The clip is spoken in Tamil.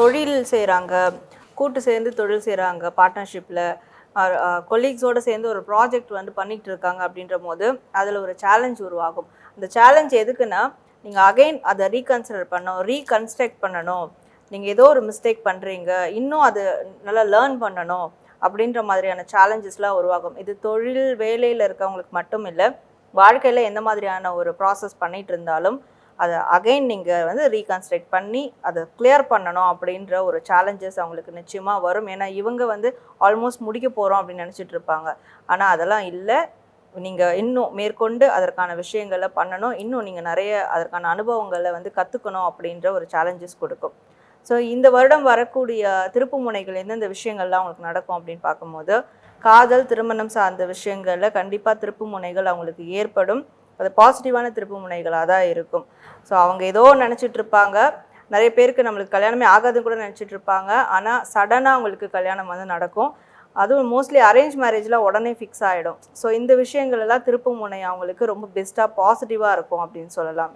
தொழில் செய்கிறாங்க, கூட்டு சேர்ந்து தொழில் செய்கிறாங்க பார்ட்னர்ஷிப்பில், கொலீக்ஸோடு சேர்ந்து ஒரு ப்ராஜெக்ட் வந்து பண்ணிகிட்டு இருக்காங்க அப்படின்ற போது அதில் ஒரு சேலஞ்ச் உருவாகும். அந்த சேலஞ்ச் எதுக்குன்னா, நீங்கள் அகைன் அதை ரீகன்ஸ்ட்ரக்ட் பண்ணணும். நீங்கள் ஏதோ ஒரு மிஸ்டேக் பண்ணுறீங்க, இன்னும் அது நல்லா லேர்ன் பண்ணணும் அப்படின்ற மாதிரியான சேலஞ்சஸ்லாம் உருவாகும். இது தொழில் வேலையில் இருக்கவங்களுக்கு மட்டும் இல்லை, வாழ்க்கையில் எந்த மாதிரியான ஒரு ப்ராசஸ் பண்ணிகிட்டு இருந்தாலும் அதை அகைன் நீங்கள் வந்து ரீகன்ஸ்ட்ரக்ட் பண்ணி அதை கிளியர் பண்ணணும் அப்படின்ற ஒரு சேலஞ்சஸ் அவங்களுக்கு நிச்சயமாக வரும். ஏன்னா இவங்க வந்து ஆல்மோஸ்ட் முடிக்க போகிறோம் அப்படின்னு நினச்சிட்டு இருப்பாங்க. ஆனால் அதெல்லாம் இல்லை, நீங்கள் இன்னும் மேற்கொண்டு அதற்கான விஷயங்களை பண்ணணும், இன்னும் நீங்கள் நிறைய அதற்கான அனுபவங்களை வந்து கற்றுக்கணும் அப்படின்ற ஒரு சேலஞ்சஸ் கொடுக்கும். ஸோ இந்த வருடம் வரக்கூடிய திருப்பு முனைகள் எந்தெந்த விஷயங்கள்லாம் அவங்களுக்கு நடக்கும் அப்படின்னு பார்க்கும்போது, காதல் திருமணம் சார்ந்த விஷயங்களில் கண்டிப்பாக திருப்பு முனைகள் அவங்களுக்கு ஏற்படும். அது பாசிட்டிவான திருப்பு முனைகளாக தான் இருக்கும். ஸோ அவங்க ஏதோ நினச்சிட்டு இருப்பாங்க, நிறைய பேருக்கு நம்மளுக்கு கல்யாணமே ஆகாதுன்னு கூட நினச்சிட்டு இருப்பாங்க. ஆனால் சடனாக அவங்களுக்கு கல்யாணம் வந்து நடக்கும். அதுவும் மோஸ்ட்லி அரேஞ்ச் மேரேஜில் உடனே ஃபிக்ஸ் ஆகிடும். ஸோ இந்த விஷயங்கள் எல்லாம் திருப்பு முனை அவங்களுக்கு ரொம்ப பெஸ்ட்டாக பாசிட்டிவாக இருக்கும் அப்படின்னு சொல்லலாம்.